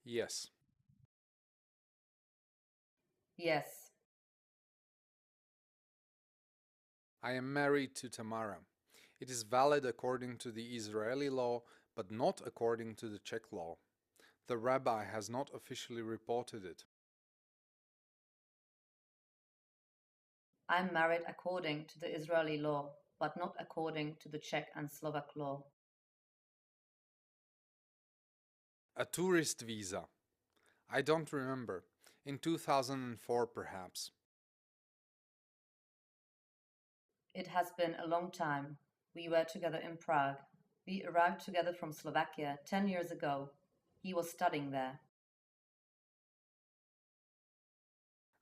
Yes. Yes. I am married to Tamara. It is valid according to the Israeli law, but not according to the Czech law. The rabbi has not officially reported it. I'm married according to the Israeli law, but not according to the Czech and Slovak law. A tourist visa. I don't remember. In 2004, perhaps. It has been a long time. We were together in Prague. We arrived together from Slovakia 10 years ago. He was studying there.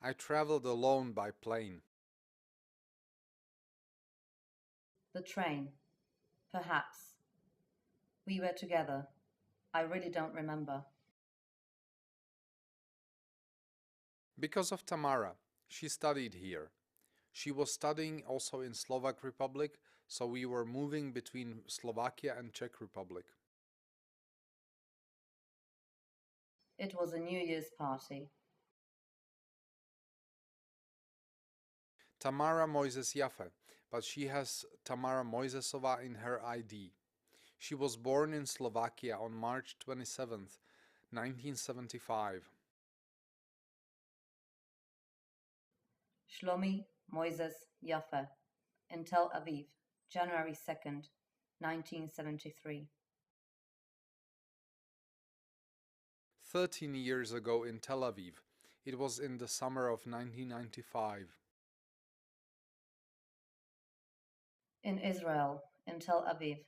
I traveled alone by plane. The train. Perhaps. We were together. I really don't remember. Because of Tamara. She studied here. She was studying also in Slovak Republic, so we were moving between Slovakia and Czech Republic. It was a New Year's party. Tamara Moyzes Jaffe, but she has Tamara Moyzesova in her ID. She was born in Slovakia on March 27th, 1975. Shlomi Moyzes Jaffe in Tel Aviv, January 2nd, 1973. 13 years ago in Tel Aviv. It was in the summer of 1995. In Israel, in Tel Aviv.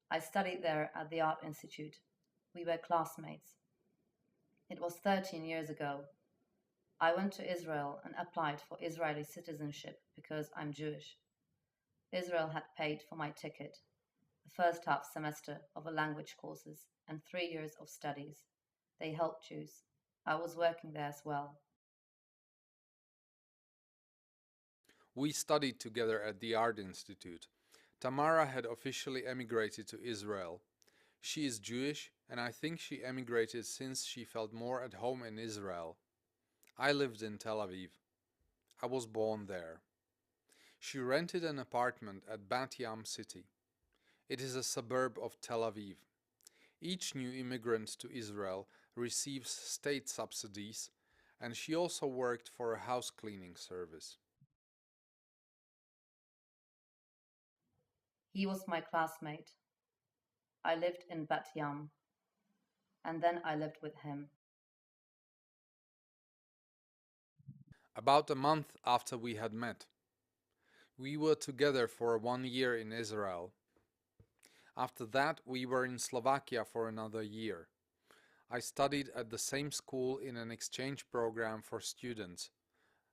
I studied there at the Art Institute. We were classmates. It was 13 years ago. I went to Israel and applied for Israeli citizenship because I'm Jewish. Israel had paid for my ticket, the first half semester of a language courses, and 3 years of studies. They helped Jews. I was working there as well. We studied together at the Art Institute. Tamara had officially emigrated to Israel. She is Jewish, and I think she emigrated since she felt more at home in Israel. I lived in Tel Aviv. I was born there. She rented an apartment at Bat Yam city. It is a suburb of Tel Aviv. Each new immigrant to Israel receives state subsidies, and she also worked for a house cleaning service. He was my classmate. I lived in Bat Yam, and then I lived with him. About a month after we had met, we were together for 1 year in Israel. After that, we were in Slovakia for another year. I studied at the same school in an exchange program for students.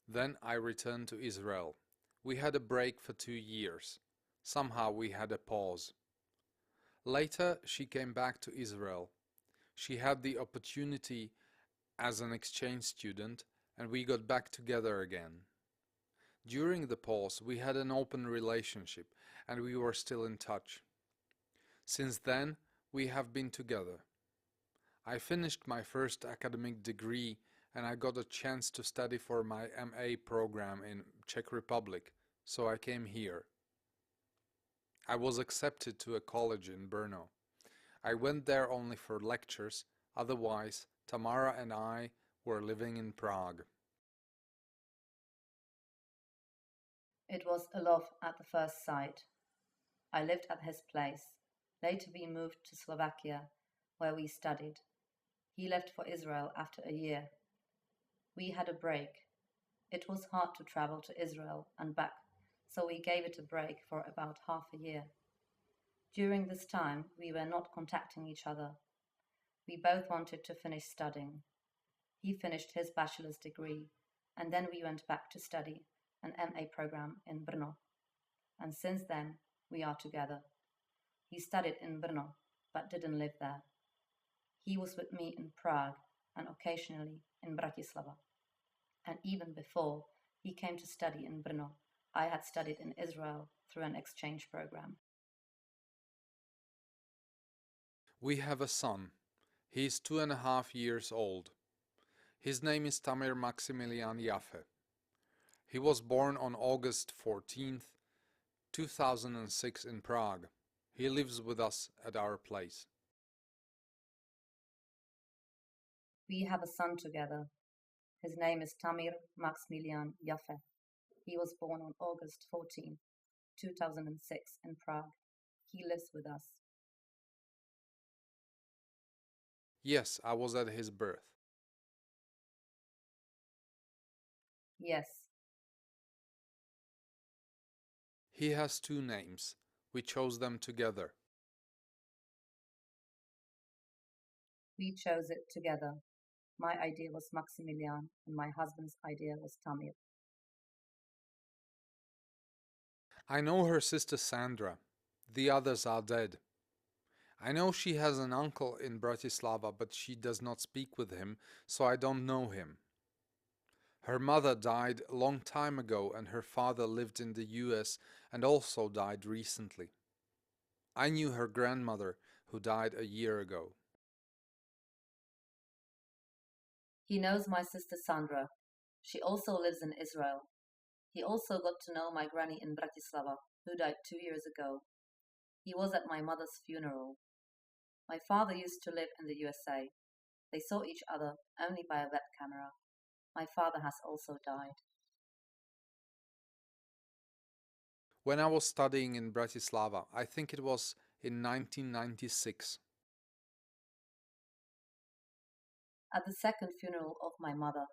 Then I returned to Israel. We had a break for 2 years. Somehow we had a pause. Later, she came back to Israel. She had the opportunity as an exchange student, and we got back together again. During the pause, we had an open relationship, and we were still in touch. Since then, we have been together. I finished my first academic degree and I got a chance to study for my MA program in Czech Republic, so I came here. I was accepted to a college in Brno. I went there only for lectures, otherwise Tamara and I were living in Prague. It was a love at the first sight. I lived at his place. Later we moved to Slovakia, where we studied. He left for Israel after a year. We had a break. It was hard to travel to Israel and back, so we gave it a break for about half a year. During this time, we were not contacting each other. We both wanted to finish studying. He finished his bachelor's degree, and then we went back to study an MA program in Brno. And since then, we are together. He studied in Brno, but didn't live there. He was with me in Prague and occasionally in Bratislava. And even before he came to study in Brno, I had studied in Israel through an exchange program. We have a son. He is 2.5 years old. His name is Tamir Maximilian Jaffe. He was born on August 14th, 2006 in Prague. He lives with us at our place. We have a son together. His name is Tamir Maximilian Jaffe. He was born on August 14th, 2006 in Prague. He lives with us. Yes, I was at his birth. Yes, He has two names. We chose them together. we chose it together. My idea was Maximilian, and my husband's idea was Tamir. I know her sister Sandra. The others are dead. I know she has an uncle in Bratislava, but she does not speak with him, so I don't know him. Her mother died a long time ago, and her father lived in the US and also died recently. I knew her grandmother, who died a year ago. He knows my sister Sandra. She also lives in Israel. He also got to know my granny in Bratislava, who died 2 years ago. He was at my mother's funeral. My father used to live in the USA. They saw each other only by a web camera. My father has also died. When I was studying in Bratislava, I think it was in 1996, At the second funeral of my mother.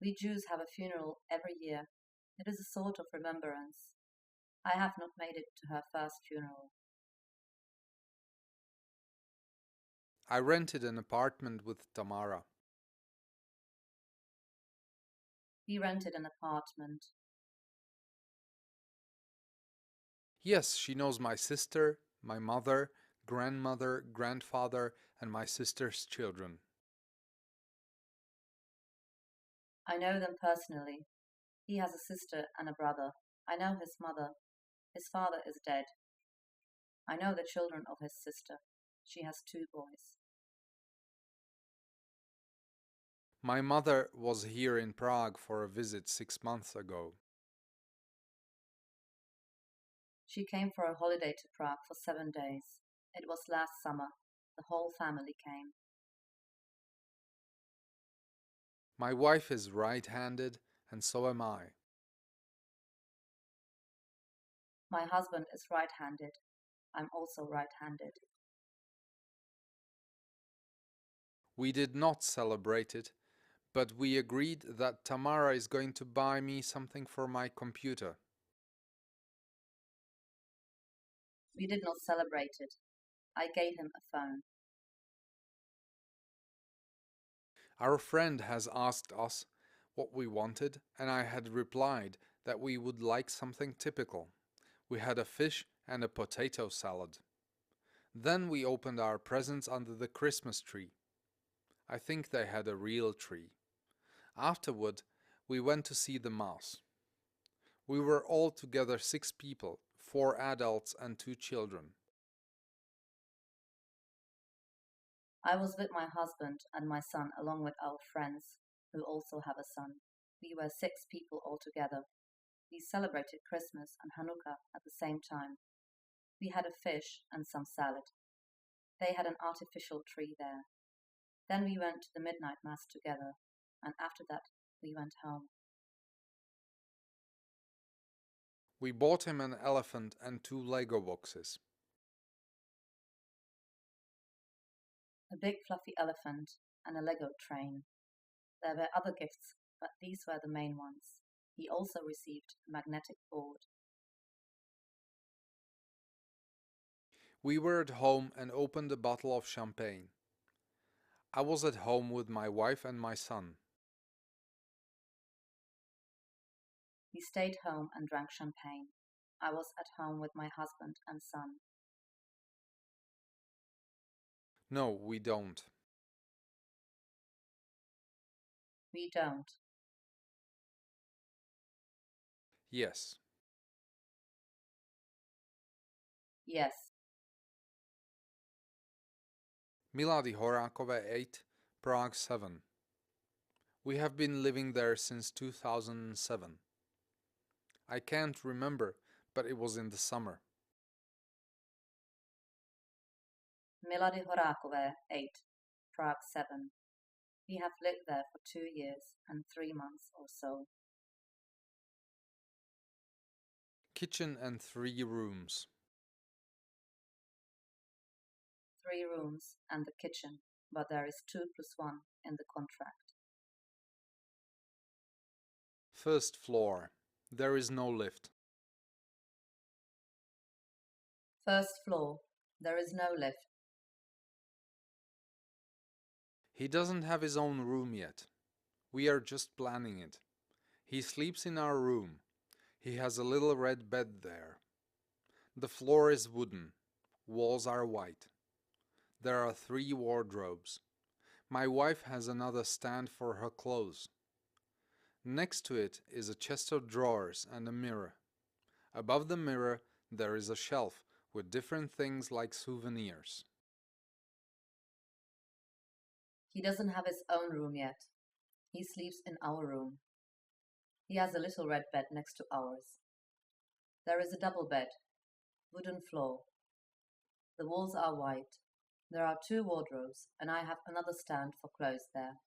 We Jews have a funeral every year. It is a sort of remembrance. I have not made it to her first funeral. I rented an apartment with Tamara. We rented an apartment. Yes, she knows my sister, my mother, grandmother, grandfather, and my sister's children. I know them personally. He has a sister and a brother. I know his mother. His father is dead. I know the children of his sister. She has 2 boys. My mother was here in Prague for a visit 6 months ago. She came for a holiday to Prague for 7 days. It was last summer. The whole family came. My wife is right-handed, and so am I. My husband is right-handed. I'm also right-handed. We did not celebrate it, but we agreed that Tamara is going to buy me something for my computer. We did not celebrate it. I gave him a phone. Our friend has asked us what we wanted, and I had replied that we would like something typical. We had a fish and a potato salad. Then we opened our presents under the Christmas tree. I think they had a real tree. Afterward, we went to see the Mass. We were all together 6 people, 4 adults and 2 children. I was with my husband and my son along with our friends, who also have a son. We were 6 people altogether. We celebrated Christmas and Hanukkah at the same time. We had a fish and some salad. They had an artificial tree there. Then we went to the midnight mass together, and after that we went home. We bought him an elephant and 2 Lego boxes. A big fluffy elephant and a Lego train. There were other gifts, but these were the main ones. He also received a magnetic board. We were at home and opened a bottle of champagne. I was at home with my wife and my son. We stayed home and drank champagne. I was at home with my husband and son. No, we don't. We don't. Yes. Yes. Milady Horákové 8, Prague 7. We have been living there since 2007. I can't remember, but it was in the summer. Milady Horákové 8, Prague 7. We have lived there for 2 years and 3 months or so. Kitchen and 3 rooms. 3 rooms and the kitchen, but there is 2 plus 1 in the contract. First floor. There is no lift. First floor. There is no lift. He doesn't have his own room yet. We are just planning it. He sleeps in our room. He has a little red bed there. The floor is wooden. Walls are white. There are 3 wardrobes. My wife has another stand for her clothes. Next to it is a chest of drawers and a mirror. Above the mirror there is a shelf with different things like souvenirs. He doesn't have his own room yet. He sleeps in our room. He has a little red bed next to ours. There is a double bed, wooden floor. The walls are white. There are 2 wardrobes, and I have another stand for clothes there.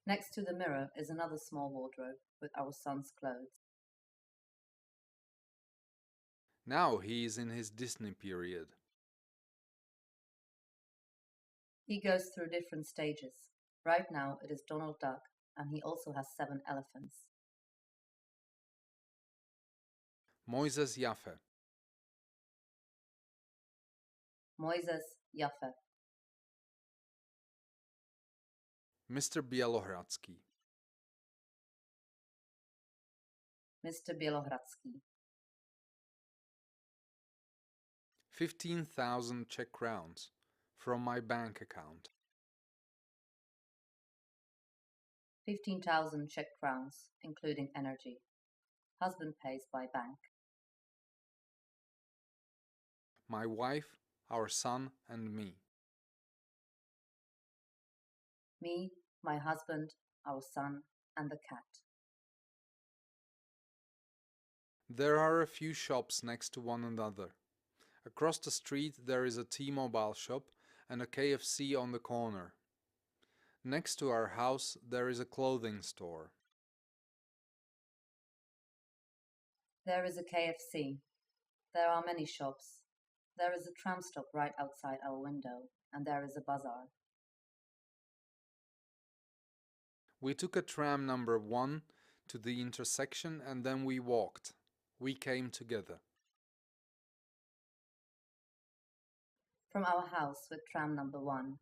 Next to the mirror is another small wardrobe with our son's clothes. Now he is in his Disney period. He goes through different stages. Right now it is Donald Duck, and he also has 7 elephants. Moyzes Jaffe. Moyzes Jaffe. Mr. Bělohradský. Mr. Bělohradský. 15,000 Czech crowns from my bank account. 15,000 Czech crowns, including energy. Husband pays by bank. My wife, our son, and me. Me, my husband, our son, and the cat. There are a few shops next to one another. Across the street there is a T-Mobile shop and a KFC on the corner. Next to our house there is a clothing store. There is a KFC. There are many shops. There is a tram stop right outside our window, and there is a bazaar. We took a tram number 1 to the intersection and then we walked. We came together. From our house with tram number 1,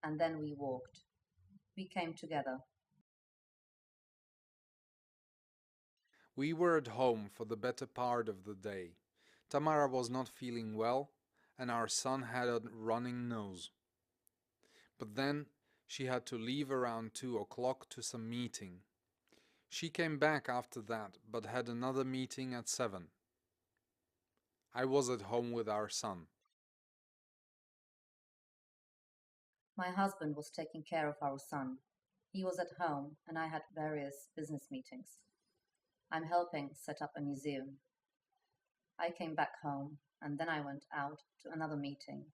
and then we walked. We came together. We were at home for the better part of the day. Tamara was not feeling well, and our son had a running nose. But then she had to leave around 2 o'clock to some meeting. She came back after that, but had another meeting at 7. I was at home with our son. My husband was taking care of our son. He was at home, and I had various business meetings. I'm helping set up a museum. I came back home, and then I went out to another meeting.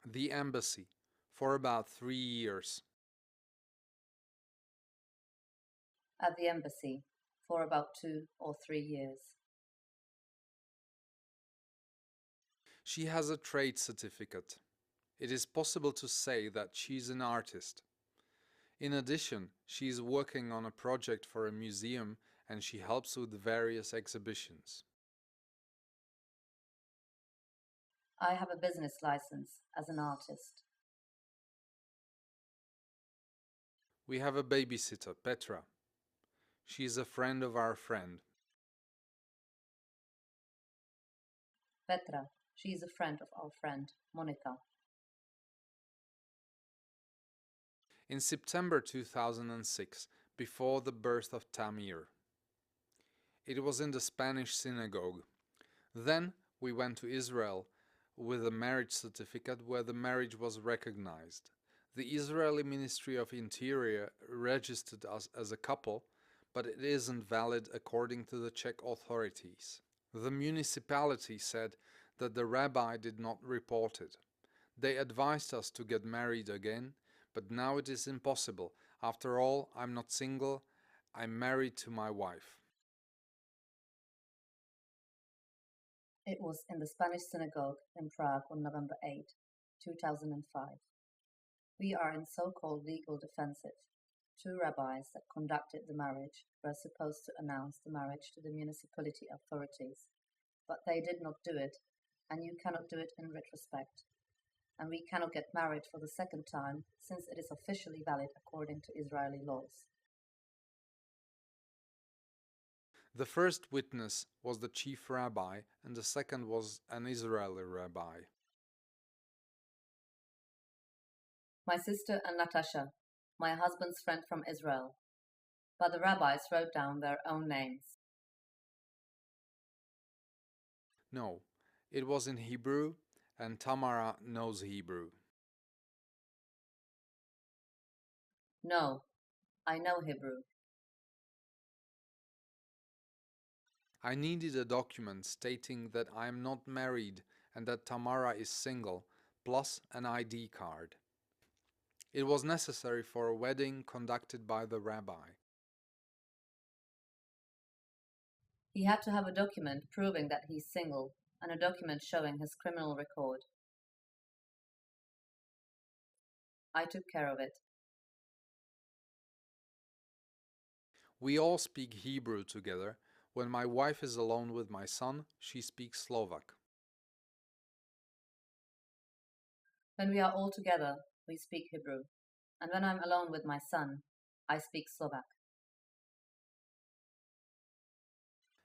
The embassy, for about 3 years. At the embassy, for about 2 or 3 years. She has a trade certificate. It is possible to say that she's an artist. In addition, she is working on a project for a museum and she helps with various exhibitions. I have a business license as an artist. We have a babysitter, Petra. She is a friend of our friend. Petra, she is a friend of our friend, Monica. In September 2006, before the birth of Tamir. It was in the Spanish synagogue. Then we went to Israel, with a marriage certificate where the marriage was recognized. The Israeli Ministry of Interior registered us as a couple, but it isn't valid according to the Czech authorities. The municipality said that the rabbi did not report it. They advised us to get married again, but now it is impossible. After all, I'm not single, I'm married to my wife. It was in the Spanish synagogue in Prague on November 8, 2005. We are in so-called legal defensive. Two rabbis that conducted the marriage were supposed to announce the marriage to the municipality authorities, but they did not do it, and you cannot do it in retrospect. And we cannot get married for the second time since it is officially valid according to Israeli laws. The first witness was the chief rabbi, and the second was an Israeli rabbi. My sister and Natasha, my husband's friend from Israel, but the rabbis wrote down their own names. No, it was in Hebrew, and Tamara knows Hebrew. No, I know Hebrew. I needed a document stating that I am not married and that Tamara is single, plus an ID card. It was necessary for a wedding conducted by the rabbi. He had to have a document proving that he's single and a document showing his criminal record. I took care of it. We all speak Hebrew together. When my wife is alone with my son, she speaks Slovak. When we are all together, we speak Hebrew. And when I'm alone with my son, I speak Slovak.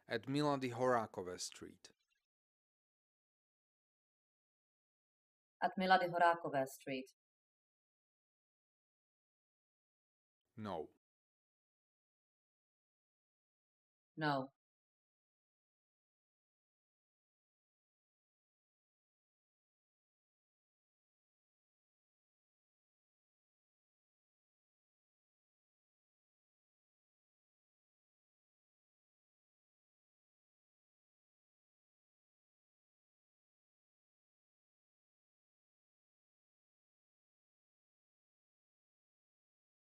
At Milady Horákové Street. At Milady Horákové Street. No. No.